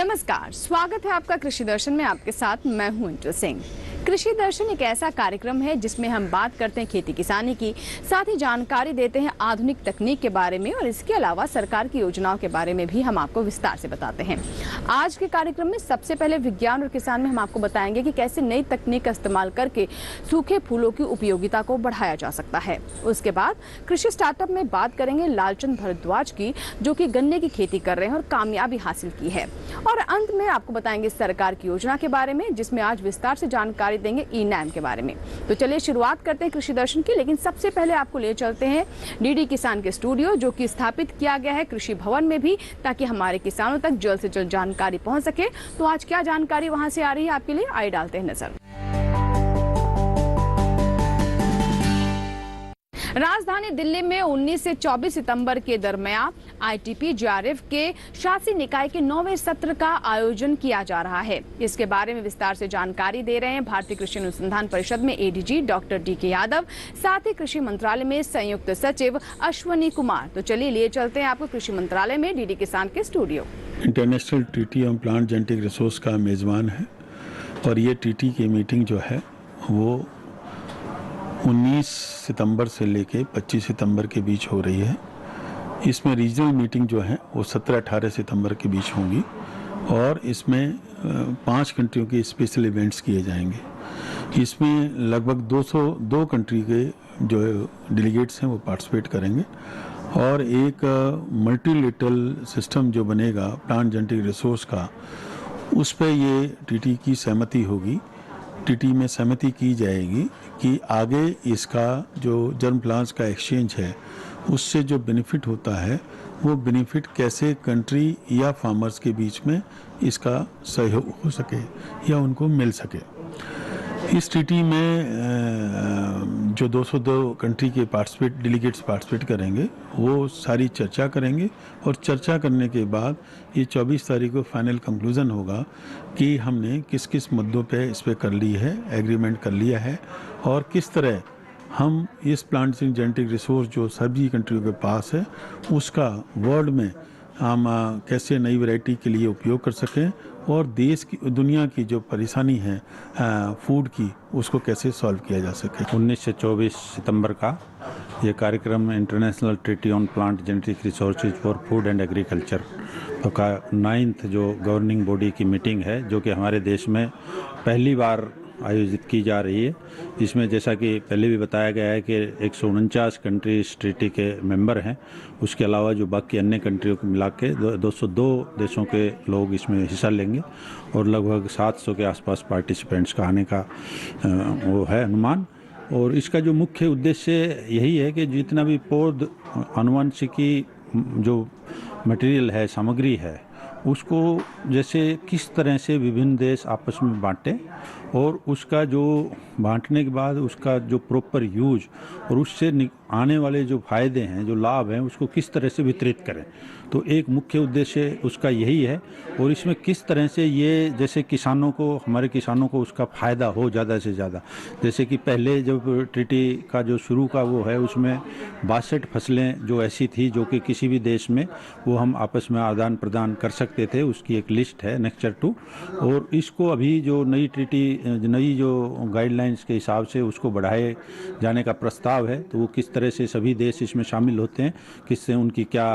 नमस्कार, स्वागत है आपका कृषि दर्शन में। आपके साथ मैं हूं इंटू सिंह। कृषि दर्शन एक ऐसा कार्यक्रम है जिसमें हम बात करते हैं खेती किसानी की, साथ ही जानकारी देते हैं आधुनिक तकनीक के बारे में और इसके अलावा सरकार की योजनाओं के बारे में भी हम आपको विस्तार से बताते हैं। आज के कार्यक्रम में सबसे पहले विज्ञान और किसान में हम आपको बताएंगे कि कैसे नई तकनीक का इस्तेमाल करके सूखे फूलों की उपयोगिता को बढ़ाया जा सकता है। उसके बाद कृषि स्टार्टअप में बात करेंगे लालचंद भारद्वाज की, जो कि गन्ने की खेती कर रहे हैं और कामयाबी हासिल की है। और अंत में आपको बताएंगे सरकार की योजना के बारे में, जिसमें आज विस्तार से जानकारी देंगे ई-नैम के बारे में। तो चलिए शुरुआत करते हैं कृषि दर्शन की, लेकिन सबसे पहले आपको ले चलते हैं डीडी किसान के स्टूडियो, जो कि स्थापित किया गया है कृषि भवन में भी, ताकि हमारे किसानों तक जल्द से जल्द जानकारी पहुंच सके। तो आज क्या जानकारी वहां से आ रही है आपके लिए, आइए डालते हैं नजर। राजधानी दिल्ली में 19 से 24 सितंबर के दरमियान आईटीपी जेआरएफ के शासी निकाय के 9वें सत्र का आयोजन किया जा रहा है। इसके बारे में विस्तार से जानकारी दे रहे हैं भारतीय कृषि अनुसंधान परिषद में एडीजी डॉक्टर डीके यादव, साथ ही कृषि मंत्रालय में संयुक्त सचिव अश्वनी कुमार। तो चलिए लिए चलते हैं आपको कृषि मंत्रालय में डीडी किसान के studio. International treaty on plant genetic resource का मेजबान है और ये ट्रीटी की मीटिंग जो है वो 19 सितंबर से लेके 25 सितंबर के बीच हो रही है। इसमें रीजनल मीटिंग जो है वो 17-18 सितंबर के बीच होंगी और इसमें 5 कंट्रियों के स्पेशल इवेंट्स किए जाएंगे। इसमें लगभग 202 कंट्री के जो डेलीगेट्स हैं वो पार्टिसिपेट करेंगे और एक मल्टीलेटरल सिस्टम जो बनेगा प्लांट जेनेटिक रिसोर्स का, उस पर ये टीटी की सहमति होगी। टीटी में सहमति की जाएगी कि आगे इसका जो जर्म प्लांट्स का एक्सचेंज है उससे जो बेनिफिट होता है वो बेनिफिट कैसे कंट्री या फार्मर्स के बीच में इसका सहयोग हो सके या उनको मिल सके। इस ट्रीटी में जो 202 कंट्री के डेलीगेट्स पार्टिसिपेट करेंगे वो सारी चर्चा करेंगे और चर्चा करने के बाद ये 24 तारीख को फाइनल कंक्लूजन होगा कि हमने किस किस मुद्दों पे इस पर कर ली है, एग्रीमेंट कर लिया है और किस तरह हम इस प्लांट जेनेटिक रिसोर्स जो सभी कंट्रियों के पास है उसका वर्ल्ड में हम कैसे नई वैरायटी के लिए उपयोग कर सकें और देश की दुनिया की जो परेशानी है फूड की, उसको कैसे सॉल्व किया जा सके। 19 से 24 सितंबर का ये कार्यक्रम international treaty on plant genetic resources for food and agriculture का 9th जो गवर्निंग बॉडी की मीटिंग है, जो कि हमारे देश में पहली बार आयोजित की जा रही है। इसमें जैसा कि पहले भी बताया गया है कि 149 कंट्री इस ट्रीटी के मेंबर हैं। उसके अलावा जो बाकी अन्य कंट्रियों को मिला के 202 देशों के लोग इसमें हिस्सा लेंगे और लगभग 700 के आसपास पार्टिसिपेंट्स का आने का वो है अनुमान। और इसका जो मुख्य उद्देश्य यही है कि जितना भी पौध आनुवंशिकी जो मटेरियल है, सामग्री है, उसको जैसे किस तरह से विभिन्न देश आपस में बांटें और उसका जो बांटने के बाद उसका जो प्रॉपर यूज और उससे आने वाले जो फायदे हैं, जो लाभ हैं, उसको किस तरह से वितरित करें। तो एक मुख्य उद्देश्य उसका यही है। और इसमें किस तरह से ये जैसे किसानों को, हमारे किसानों को उसका फ़ायदा हो ज़्यादा से ज़्यादा। जैसे कि पहले जब ट्रीटी का जो शुरू का वो है उसमें 62 फसलें जो ऐसी थी जो कि किसी भी देश में वो हम आपस में आदान प्रदान कर सकते थे, उसकी एक लिस्ट है नेक्चर 2। और इसको अभी जो नई ट्रीटी, नई जो गाइडलाइंस के हिसाब से उसको बढ़ाए जाने का प्रस्ताव है, तो वो किस तरह से सभी देश इसमें शामिल होते हैं, किससे उनकी क्या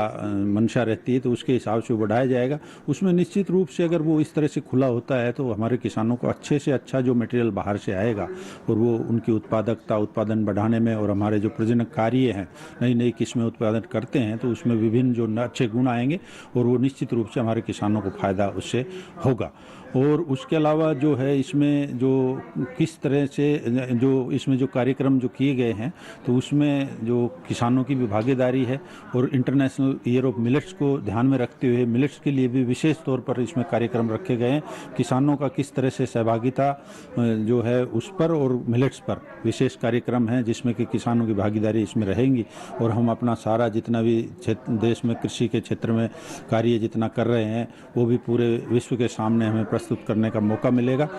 मंशा रहती है, तो उसके हिसाब से वो बढ़ाया जाएगा। उसमें निश्चित रूप से अगर वो इस तरह से खुला होता है तो हमारे किसानों को अच्छे से अच्छा जो मटेरियल बाहर से आएगा और वो उनकी उत्पादकता, उत्पादन बढ़ाने में और हमारे जो प्रजनन कार्य हैं, नई नई किस्में उत्पादन करते हैं, तो उसमें विभिन्न जो अच्छे गुण आएंगे और वो निश्चित रूप से हमारे किसानों को फ़ायदा उससे होगा। और उसके अलावा जो है इसमें जो किस तरह से जो इसमें जो कार्यक्रम जो किए गए हैं, तो उसमें जो किसानों की भी भागीदारी है और इंटरनेशनल ईयर ऑफ मिलेट्स को ध्यान में रखते हुए मिलेट्स के लिए भी विशेष तौर पर इसमें कार्यक्रम रखे गए हैं। किसानों का किस तरह से सहभागिता जो है उस पर और मिलेट्स पर विशेष कार्यक्रम है, जिसमें कि किसानों की भागीदारी इसमें रहेंगी और हम अपना सारा जितना भी देश में कृषि के क्षेत्र में कार्य जितना कर रहे हैं वो भी पूरे विश्व के सामने हमें प्रस्तुत करने का मौका मिलेगा।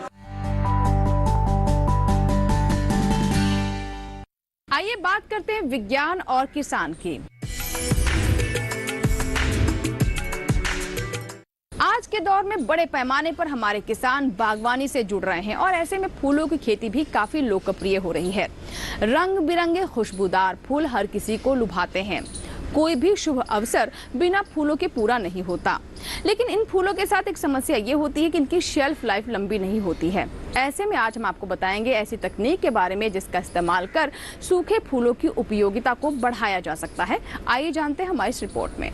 आइए बात करते हैं विज्ञान और किसान की। आज के दौर में बड़े पैमाने पर हमारे किसान बागवानी से जुड़ रहे हैं और ऐसे में फूलों की खेती भी काफी लोकप्रिय हो रही है। रंग बिरंगे खुशबूदार फूल हर किसी को लुभाते हैं। कोई भी शुभ अवसर बिना फूलों के पूरा नहीं होता। लेकिन इन फूलों के साथ एक समस्या ये होती है कि इनकी शेल्फ लाइफ लंबी नहीं होती है। ऐसे में आज हम आपको बताएंगे ऐसी तकनीक के बारे में जिसका इस्तेमाल कर सूखे फूलों की उपयोगिता को बढ़ाया जा सकता है। आइए जानते हैं हमारी इस रिपोर्ट में।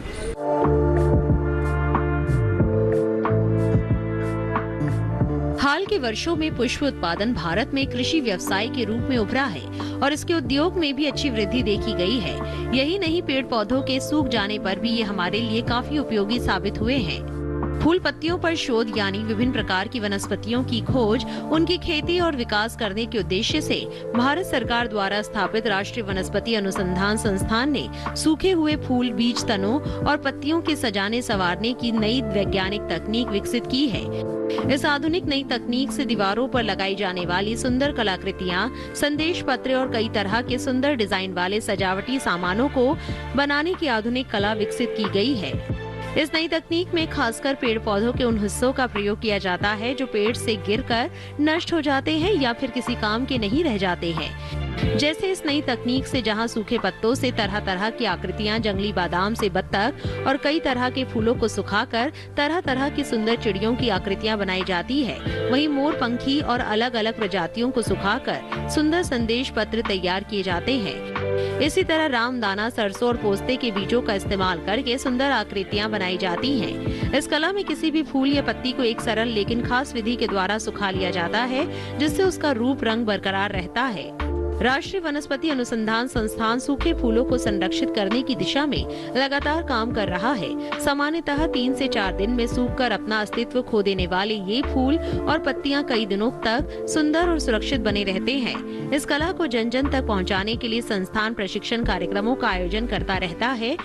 हाल के वर्षों में पुष्प उत्पादन भारत में कृषि व्यवसाय के रूप में उभरा है और इसके उद्योग में भी अच्छी वृद्धि देखी गई है। यही नहीं, पेड़ पौधों के सूख जाने पर भी ये हमारे लिए काफी उपयोगी साबित हुए हैं। फूल पत्तियों पर शोध यानी विभिन्न प्रकार की वनस्पतियों की खोज, उनकी खेती और विकास करने के उद्देश्य से भारत सरकार द्वारा स्थापित राष्ट्रीय वनस्पति अनुसंधान संस्थान ने सूखे हुए फूल, बीज तनों और पत्तियों के सजाने संवारने की नई वैज्ञानिक तकनीक विकसित की है। इस आधुनिक नई तकनीक से दीवारों पर लगाई जाने वाली सुंदर कलाकृतियां, संदेश पत्र और कई तरह के सुंदर डिजाइन वाले सजावटी सामानों को बनाने की आधुनिक कला विकसित की गई है। इस नई तकनीक में खासकर पेड़ पौधों के उन हिस्सों का प्रयोग किया जाता है जो पेड़ से गिरकर नष्ट हो जाते हैं या फिर किसी काम के नहीं रह जाते हैं। जैसे इस नई तकनीक से जहां सूखे पत्तों से तरह तरह की आकृतियां, जंगली बादाम से बत्तख और कई तरह के फूलों को सुखाकर तरह तरह की सुंदर चिड़ियों की आकृतियां बनाई जाती है, वहीं मोर पंखी और अलग अलग प्रजातियों को सुखाकर सुंदर संदेश पत्र तैयार किए जाते हैं। इसी तरह रामदाना, सरसों और पोस्ते के बीजों का इस्तेमाल करके सुंदर आकृतियां बनाई जाती हैं। इस कला में किसी भी फूल या पत्ती को एक सरल लेकिन खास विधि के द्वारा सुखा लिया जाता है, जिससे उसका रूप रंग बरकरार रहता है। राष्ट्रीय वनस्पति अनुसंधान संस्थान सूखे फूलों को संरक्षित करने की दिशा में लगातार काम कर रहा है। सामान्यतः 3 से 4 दिन में सूखकर अपना अस्तित्व खो देने वाले ये फूल और पत्तियां कई दिनों तक सुंदर और सुरक्षित बने रहते हैं। इस कला को जन जन तक पहुंचाने के लिए संस्थान प्रशिक्षण कार्यक्रमों का आयोजन करता रहता है,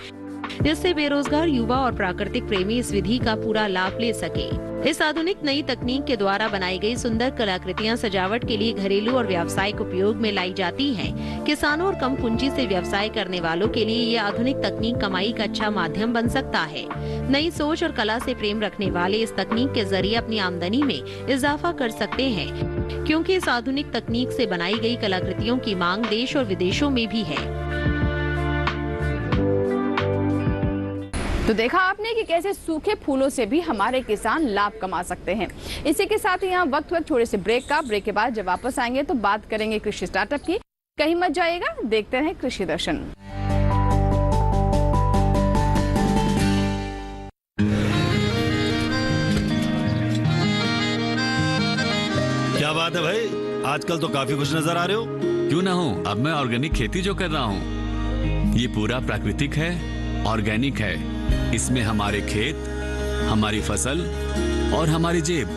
जिससे बेरोजगार युवा और प्राकृतिक प्रेमी इस विधि का पूरा लाभ ले सके। इस आधुनिक नई तकनीक के द्वारा बनाई गई सुंदर कलाकृतियां सजावट के लिए घरेलू और व्यावसायिक उपयोग में लाई जाती हैं। किसानों और कम पूंजी से व्यवसाय करने वालों के लिए ये आधुनिक तकनीक कमाई का अच्छा माध्यम बन सकता है। नई सोच और कला से प्रेम रखने वाले इस तकनीक के जरिए अपनी आमदनी में इजाफा कर सकते हैं, क्योंकि इस आधुनिक तकनीक से बनाई गई कलाकृतियों की मांग देश और विदेशों में भी है। तो देखा आपने कि कैसे सूखे फूलों से भी हमारे किसान लाभ कमा सकते हैं। इसी के साथ ही यहाँ वक्त थोड़े से ब्रेक के बाद जब वापस आएंगे तो बात करेंगे कृषि स्टार्टअप की। कहीं मत जाइएगा, देखते रहें कृषि दर्शन। क्या बात है भाई, आजकल तो काफी खुश नजर आ रहे हो। क्यों ना हो, अब मैं ऑर्गेनिक खेती जो कर रहा हूँ ये पूरा प्राकृतिक है, ऑर्गेनिक है। इसमें हमारे खेत, हमारी फसल और हमारी जेब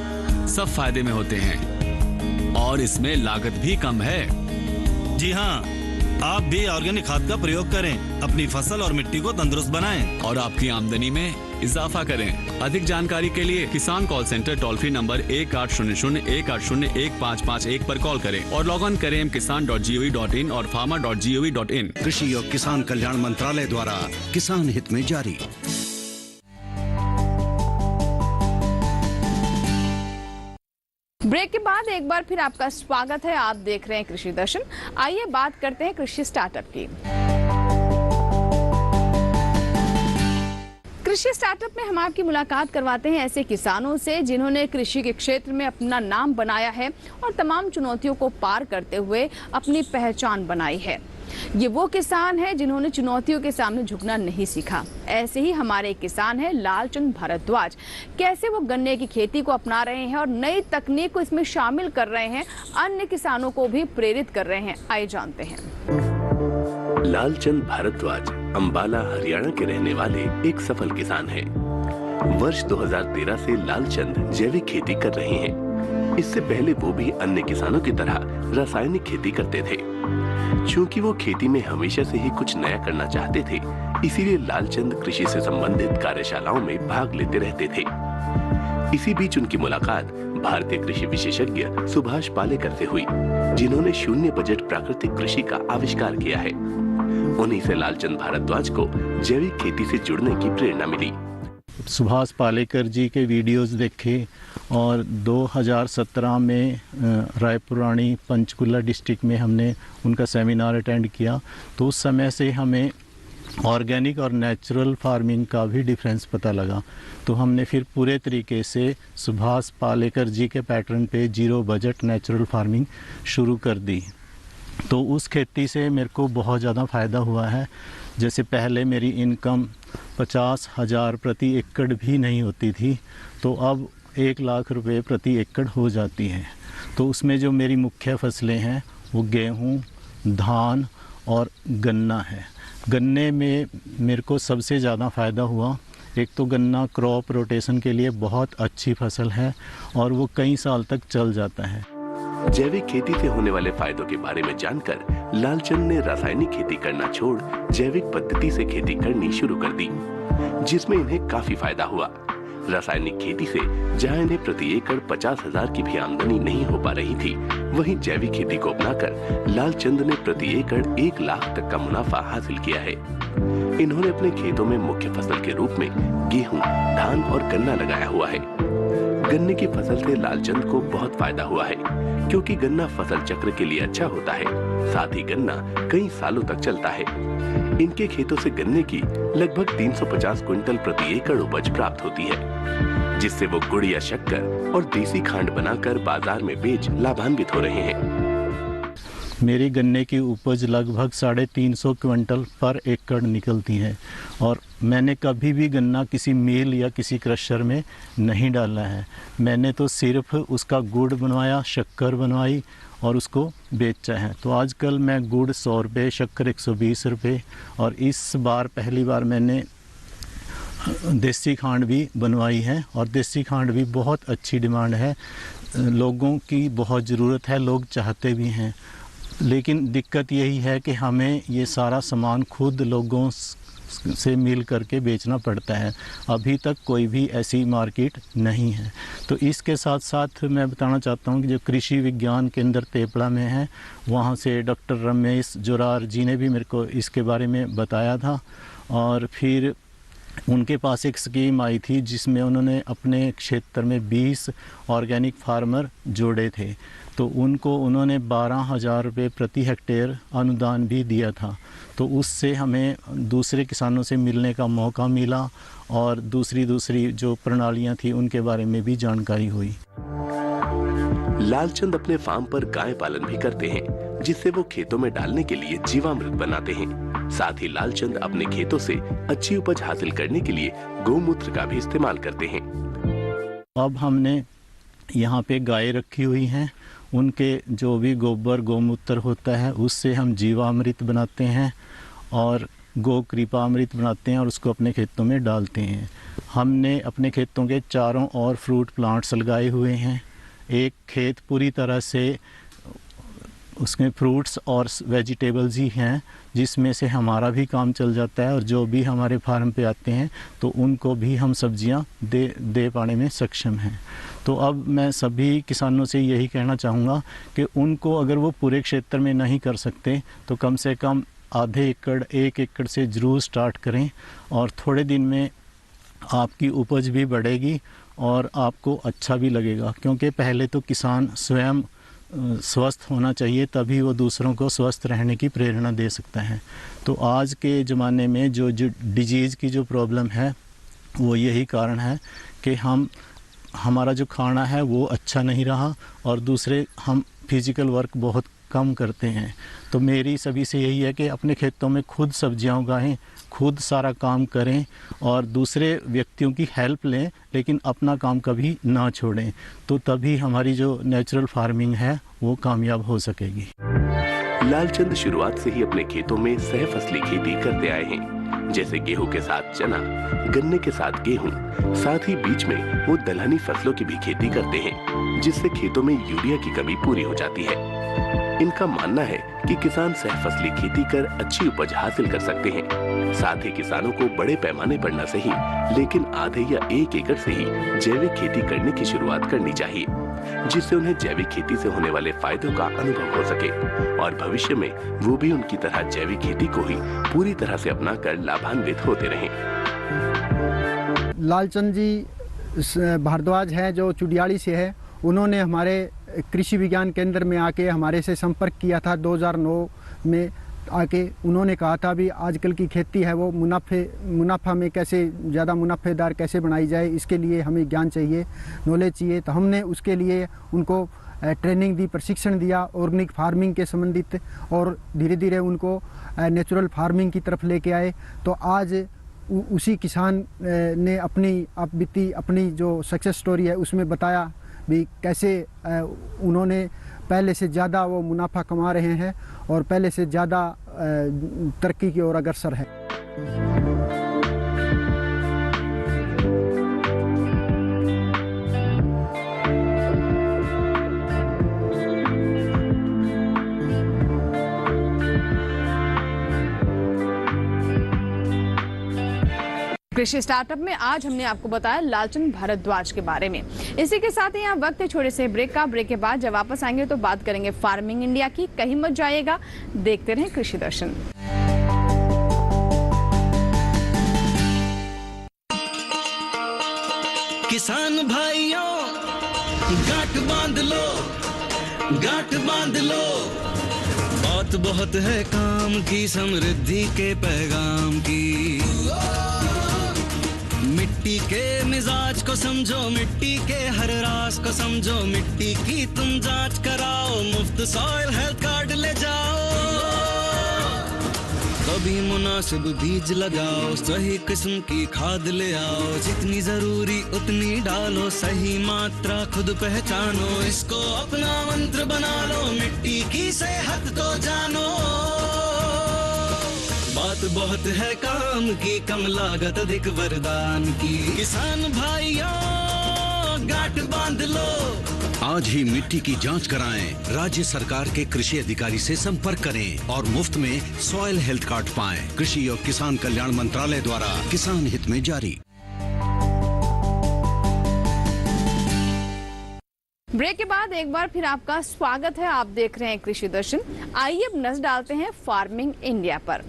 सब फायदे में होते हैं और इसमें लागत भी कम है। जी हाँ, आप भी ऑर्गेनिक खाद का प्रयोग करें, अपनी फसल और मिट्टी को तंदुरुस्त बनाएं और आपकी आमदनी में इजाफा करें। अधिक जानकारी के लिए किसान call centre toll free number 1800-180-1551 पर कॉल करें और लॉग ऑन करें kisan.gov.in और farmer.gov.in। कृषि और किसान कल्याण मंत्रालय द्वारा किसान हित में जारी। ब्रेक के बाद एक बार फिर आपका स्वागत है। आप देख रहे हैं कृषि दर्शन। आइए बात करते हैं कृषि स्टार्टअप की। कृषि स्टार्टअप में हम आपकी मुलाकात करवाते हैं ऐसे किसानों से जिन्होंने कृषि के क्षेत्र में अपना नाम बनाया है और तमाम चुनौतियों को पार करते हुए अपनी पहचान बनाई है। ये वो किसान है जिन्होंने चुनौतियों के सामने झुकना नहीं सीखा। ऐसे ही हमारे एक किसान है लालचंद भारद्वाज। कैसे वो गन्ने की खेती को अपना रहे हैं और नई तकनीक को इसमें शामिल कर रहे हैं, अन्य किसानों को भी प्रेरित कर रहे हैं। आइए जानते हैं। लालचंद भारद्वाज अंबाला हरियाणा के रहने वाले एक सफल किसान हैं। वर्ष 2013 से लालचंद जैविक खेती कर रहे हैं। इससे पहले वो भी अन्य किसानों की तरह रासायनिक खेती करते थे। चूंकि वो खेती में हमेशा से ही कुछ नया करना चाहते थे, इसीलिए लालचंद कृषि से संबंधित कार्यशालाओं में भाग लेते रहते थे। इसी बीच उनकी मुलाकात भारतीय कृषि विशेषज्ञ सुभाष पालेकर से हुई, जिन्होंने शून्य बजट प्राकृतिक कृषि का आविष्कार किया है। उन्हीं से लालचंद भारद्वाज को जैविक खेती से जुड़ने की प्रेरणा मिली। सुभाष पालेकर जी के वीडियोस देखे और 2017 में रायपुरानी पंचकुला डिस्ट्रिक्ट में हमने उनका सेमिनार अटेंड किया। तो उस समय से हमें ऑर्गेनिक और नेचुरल फार्मिंग का भी डिफरेंस पता लगा। तो हमने फिर पूरे तरीके से सुभाष पालेकर जी के पैटर्न पे जीरो बजट नेचुरल फार्मिंग शुरू कर दी। तो उस खेती से मेरे को बहुत ज़्यादा फ़ायदा हुआ है। जैसे पहले मेरी इनकम 50,000 प्रति एकड़ भी नहीं होती थी, तो अब 1 लाख रुपए प्रति एकड़ हो जाती है। तो उसमें जो मेरी मुख्य फसलें हैं वो गेहूँ, धान और गन्ना है। गन्ने में मेरे को सबसे ज़्यादा फ़ायदा हुआ। एक तो गन्ना क्रॉप रोटेशन के लिए बहुत अच्छी फसल है और वो कई साल तक चल जाता है। जैविक खेती से होने वाले फायदों के बारे में जानकर लालचंद ने रासायनिक खेती करना छोड़ जैविक पद्धति से खेती करनी शुरू कर दी, जिसमें इन्हें काफी फायदा हुआ। रासायनिक खेती से जहां इन्हें प्रति एकड़ 50,000 की भी आमदनी नहीं हो पा रही थी, वहीं जैविक खेती को अपनाकर लालचंद ने प्रति एकड़ 1 लाख तक का मुनाफा हासिल किया है। इन्होंने अपने खेतों में मुख्य फसल के रूप में गेहूं, धान और गन्ना लगाया हुआ है। गन्ने की फसल से लालचंद को बहुत फायदा हुआ है, क्योंकि गन्ना फसल चक्र के लिए अच्छा होता है, साथ ही गन्ना कई सालों तक चलता है। इनके खेतों से गन्ने की लगभग 350 क्विंटल प्रति एकड़ उपज प्राप्त होती है, जिससे वो गुड़ या शक्कर और देसी खांड बनाकर बाजार में बेच लाभान्वित हो रहे हैं। मेरी गन्ने की उपज लगभग 350 क्विंटल पर एकड़ निकलती है और मैंने कभी भी गन्ना किसी मिल या किसी क्रशर में नहीं डाला है। मैंने तो सिर्फ उसका गुड़ बनवाया, शक्कर बनवाई और उसको बेचा है। तो आजकल मैं गुड़ 100 रुपये, शक्कर 120 रुपये और इस बार पहली बार मैंने देसी खांड भी बनवाई है और देसी खांड भी बहुत अच्छी डिमांड है। लोगों की बहुत ज़रूरत है, लोग चाहते भी हैं। लेकिन दिक्कत यही है कि हमें ये सारा सामान खुद लोगों से मिल करके बेचना पड़ता है। अभी तक कोई भी ऐसी मार्केट नहीं है। तो इसके साथ साथ मैं बताना चाहता हूँ कि जो कृषि विज्ञान केंद्र तेपड़ा में है, वहाँ से डॉक्टर रमेश जोरार जी ने भी मेरे को इसके बारे में बताया था और फिर उनके पास एक स्कीम आई थी जिसमें उन्होंने अपने क्षेत्र में 20 ऑर्गेनिक फार्मर जोड़े थे। तो उनको उन्होंने 12,000 रुपये प्रति हेक्टेयर अनुदान भी दिया था। तो उससे हमें दूसरे किसानों से मिलने का मौका मिला और दूसरी जो प्रणालियां थी उनके बारे में भी जानकारी हुई। लालचंद अपने फार्म पर गाय पालन भी करते हैं, जिससे वो खेतों में डालने के लिए जीवामृत बनाते हैं। साथ ही लालचंद अपने खेतों से अच्छी उपज हासिल करने के लिए गौमूत्र का भी इस्तेमाल करते हैं। अब हमने यहाँ पे गाय रखी हुई हैं, उनके जो भी गोबर गौमूत्र होता है उससे हम जीवामृत बनाते हैं और गौ कृपामृत बनाते हैं और उसको अपने खेतों में डालते हैं। हमने अपने खेतों के चारों ओर फ्रूट प्लांट्स लगाए हुए हैं। एक खेत पूरी तरह से उसमें फ्रूट्स और वेजिटेबल्स ही हैं, जिसमें से हमारा भी काम चल जाता है और जो भी हमारे फार्म पे आते हैं तो उनको भी हम सब्जियां दे पाने में सक्षम हैं। तो अब मैं सभी किसानों से यही कहना चाहूँगा कि उनको अगर वो पूरे क्षेत्र में नहीं कर सकते तो कम से कम आधे एकड़ 1 एकड़ से ज़रूर स्टार्ट करें और थोड़े दिन में आपकी उपज भी बढ़ेगी और आपको अच्छा भी लगेगा। क्योंकि पहले तो किसान स्वयं स्वस्थ होना चाहिए, तभी वो दूसरों को स्वस्थ रहने की प्रेरणा दे सकता है। तो आज के ज़माने में जो डिजीज़ की जो प्रॉब्लम है वो यही कारण है कि हमारा जो खाना है वो अच्छा नहीं रहा और दूसरे हम फिज़िकल वर्क बहुत कम करते हैं। तो मेरी सभी से यही है कि अपने खेतों में खुद सब्जियां उगाएं, खुद सारा काम करें और दूसरे व्यक्तियों की हेल्प लें, लेकिन अपना काम कभी ना छोड़ें। तो तभी हमारी जो नेचुरल फार्मिंग है वो कामयाब हो सकेगी। लालचंद शुरुआत से ही अपने खेतों में सहफसली खेती करते आए हैं, जैसे गेहूं के साथ चना, गन्ने के साथ गेहूं, साथ ही बीच में वो दलहनी फसलों की भी खेती करते हैं, जिससे खेतों में यूरिया की कमी पूरी हो जाती है। इनका मानना है कि किसान सहफसली खेती कर अच्छी उपज हासिल कर सकते हैं। साथ ही किसानों को बड़े पैमाने पर न सही, लेकिन आधे या 1 एकड़ से ही जैविक खेती करने की शुरुआत करनी चाहिए, जिससे उन्हें जैविक खेती से होने वाले फायदों का अनुभव हो सके और भविष्य में वो भी उनकी तरह जैविक खेती को ही पूरी तरह से अपनाकर लाभान्वित होते रहें। लालचंद जी भारद्वाज हैं जो चुडियाड़ी से है, उन्होंने हमारे कृषि विज्ञान केंद्र में आके हमारे से संपर्क किया था 2009 में आके। उन्होंने कहा था भी आजकल की खेती है वो मुनाफा में कैसे ज़्यादा मुनाफेदार कैसे बनाई जाए, इसके लिए हमें ज्ञान चाहिए, नॉलेज चाहिए। तो हमने उसके लिए उनको ट्रेनिंग दी, प्रशिक्षण दिया ऑर्गेनिक फार्मिंग के संबंधित, और धीरे धीरे उनको नेचुरल फार्मिंग की तरफ लेके आए। तो आज उसी किसान ने अपनी जो सक्सेस स्टोरी है उसमें बताया भी कैसे उन्होंने पहले से ज़्यादा वो मुनाफा कमा रहे हैं और पहले से ज़्यादा तरक्की की ओर अग्रसर है। कृषि स्टार्टअप में आज हमने आपको बताया लालचंद भारद्वाज के बारे में। इसी के साथ ही यहाँ वक्त है छोटे से ब्रेक का। ब्रेक के बाद जब वापस आएंगे तो बात करेंगे फार्मिंग इंडिया की। कहीं मत जाइएगा, देखते रहें कृषि दर्शन। किसान भाइयों गांठ बांध लो, गांठ बांध लो, बात बहुत है काम की, समृद्धि के पैगाम की। मिट्टी के मिजाज को समझो, मिट्टी के हर राज को समझो, मिट्टी की तुम जांच कराओ, मुफ्त सॉइल हेल्थ कार्ड ले जाओ। कभी मुनासिब बीज लगाओ, सही किस्म की खाद ले आओ, जितनी जरूरी उतनी डालो, सही मात्रा खुद पहचानो, इसको अपना मंत्र बना लो, मिट्टी की सेहत तो जानो। बात बहुत है काम की, कम लागत अधिक वरदान की। किसान भाइयों गांठ बांध लो, आज ही मिट्टी की जांच कराएं, राज्य सरकार के कृषि अधिकारी से संपर्क करें और मुफ्त में सॉइल हेल्थ कार्ड पाएं। कृषि और किसान कल्याण मंत्रालय द्वारा किसान हित में जारी। ब्रेक के बाद एक बार फिर आपका स्वागत है। आप देख रहे हैं कृषि दर्शन। आइए अब नजर डालते हैं फार्मिंग इंडिया पर।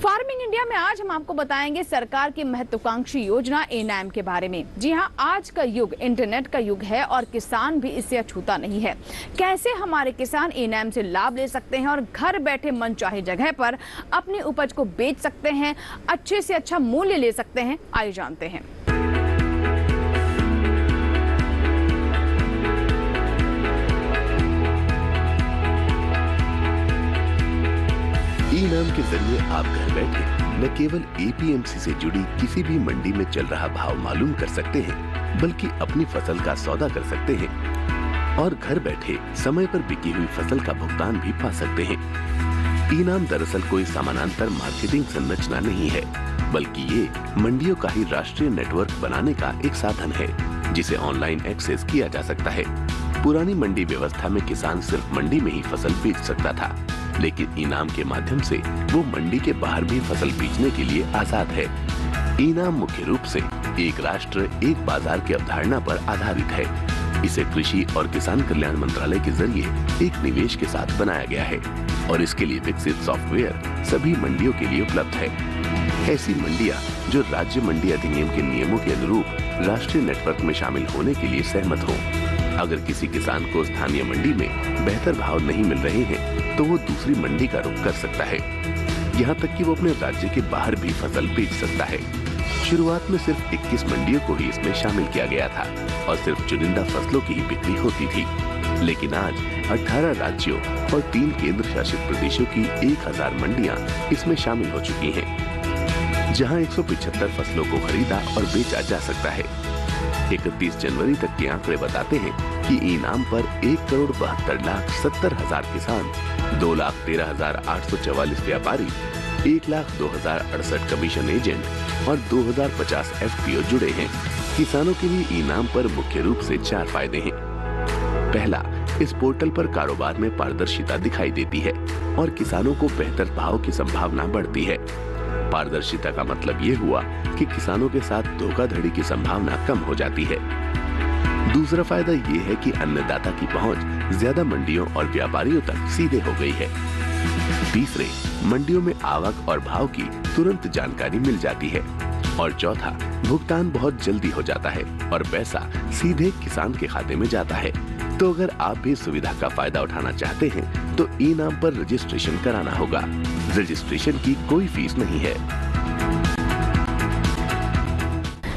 फार्मिंग इंडिया में आज हम आपको बताएंगे सरकार की महत्वाकांक्षी योजना एनैम के बारे में। जी हां, आज का युग इंटरनेट का युग है और किसान भी इससे अछूता नहीं है। कैसे हमारे किसान एनैम से लाभ ले सकते हैं और घर बैठे मनचाही जगह पर अपनी उपज को बेच सकते हैं, अच्छे से अच्छा मूल्य ले सकते हैं, आइए जानते हैं। ई-नाम के जरिए आप घर बैठे न केवल एपीएमसी से जुड़ी किसी भी मंडी में चल रहा भाव मालूम कर सकते हैं, बल्कि अपनी फसल का सौदा कर सकते हैं और घर बैठे समय पर बिकी हुई फसल का भुगतान भी पा सकते हैं। ई-नाम दरअसल कोई समानांतर मार्केटिंग संरचना नहीं है, बल्कि ये मंडियों का ही राष्ट्रीय नेटवर्क बनाने का एक साधन है, जिसे ऑनलाइन एक्सेस किया जा सकता है। पुरानी मंडी व्यवस्था में किसान सिर्फ मंडी में ही फसल बेच सकता था, लेकिन ई-नाम के माध्यम से वो मंडी के बाहर भी फसल बेचने के लिए आजाद है। ई-नाम मुख्य रूप से एक राष्ट्र एक बाजार की अवधारणा पर आधारित है। इसे कृषि और किसान कल्याण मंत्रालय के जरिए एक निवेश के साथ बनाया गया है और इसके लिए विकसित सॉफ्टवेयर सभी मंडियों के लिए उपलब्ध है। ऐसी मंडियां जो राज्य मंडी अधिनियम के नियमों के अनुरूप राष्ट्रीय नेटवर्क में शामिल होने के लिए सहमत हो। अगर किसी किसान को स्थानीय मंडी में बेहतर भाव नहीं मिल रहे हैं, तो वो दूसरी मंडी का रुख कर सकता है। यहाँ तक कि वो अपने राज्य के बाहर भी फसल बेच सकता है। शुरुआत में सिर्फ 21 मंडियों को ही इसमें शामिल किया गया था और सिर्फ चुनिंदा फसलों की ही बिक्री होती थी, लेकिन आज 18 राज्यों और 3 केंद्र शासित प्रदेशों की 1000 मंडियां इसमें शामिल हो चुकी हैं, जहां 175 फसलों को खरीदा और बेचा जा सकता है। 31 जनवरी तक के आंकड़े बताते हैं कि ई-नाम पर 1,72,70,000 किसान, 2,13,844 व्यापारी, 1,02,068 कमीशन एजेंट और 2,050 एफपीओ जुड़े हैं। किसानों के लिए ई-नाम पर मुख्य रूप से 4 फायदे हैं। पहला, इस पोर्टल पर कारोबार में पारदर्शिता दिखाई देती है और किसानों को बेहतर भाव की संभावना बढ़ती है। पारदर्शिता का मतलब ये हुआ कि किसानों के साथ धोखाधड़ी की संभावना कम हो जाती है। दूसरा फायदा ये है कि अन्नदाता की पहुंच ज्यादा मंडियों और व्यापारियों तक सीधे हो गई है। तीसरे, मंडियों में आवक और भाव की तुरंत जानकारी मिल जाती है। और चौथा, भुगतान बहुत जल्दी हो जाता है और पैसा सीधे किसान के खाते में जाता है। तो अगर आप भी सुविधा का फायदा उठाना चाहते हैं तो ई-नाम पर रजिस्ट्रेशन कराना होगा। रजिस्ट्रेशन की कोई फीस नहीं है।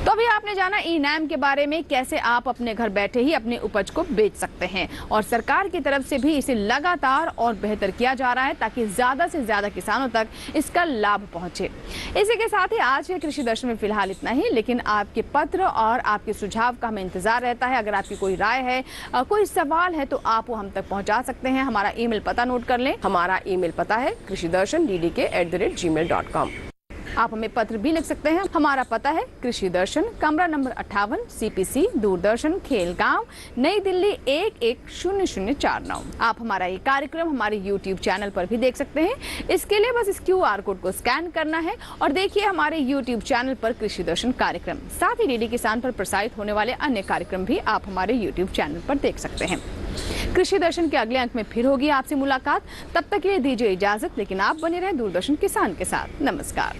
तो अभी आपने जाना ई-नाम के बारे में, कैसे आप अपने घर बैठे ही अपनी उपज को बेच सकते हैं और सरकार की तरफ से भी इसे लगातार और बेहतर किया जा रहा है ताकि ज्यादा से ज्यादा किसानों तक इसका लाभ पहुंचे। इसी के साथ ही आज के कृषि दर्शन में फिलहाल इतना ही, लेकिन आपके पत्र और आपके सुझाव का हमें इंतजार रहता है। अगर आपकी कोई राय है, कोई सवाल है, तो आप वो हम तक पहुंचा सकते हैं। हमारा ईमेल पता नोट कर लें। हमारा ईमेल पता है krishidarshan@gmail.com। आप हमें पत्र भी लिख सकते हैं। हमारा पता है कृषि दर्शन, कमरा नंबर 58, CPC, दूरदर्शन, खेलगांव, नई दिल्ली 110049। आप हमारा ये कार्यक्रम हमारे YouTube चैनल पर भी देख सकते हैं। इसके लिए बस इस QR कोड को स्कैन करना है और देखिए हमारे YouTube चैनल पर कृषि दर्शन कार्यक्रम। साथ ही DD किसान पर प्रसारित होने वाले अन्य कार्यक्रम भी आप हमारे YouTube चैनल पर देख सकते हैं। कृषि दर्शन के अगले अंक में फिर होगी आपसे मुलाकात। तब तक के लिए दीजिए इजाजत, लेकिन आप बने रहें दूरदर्शन किसान के साथ। नमस्कार।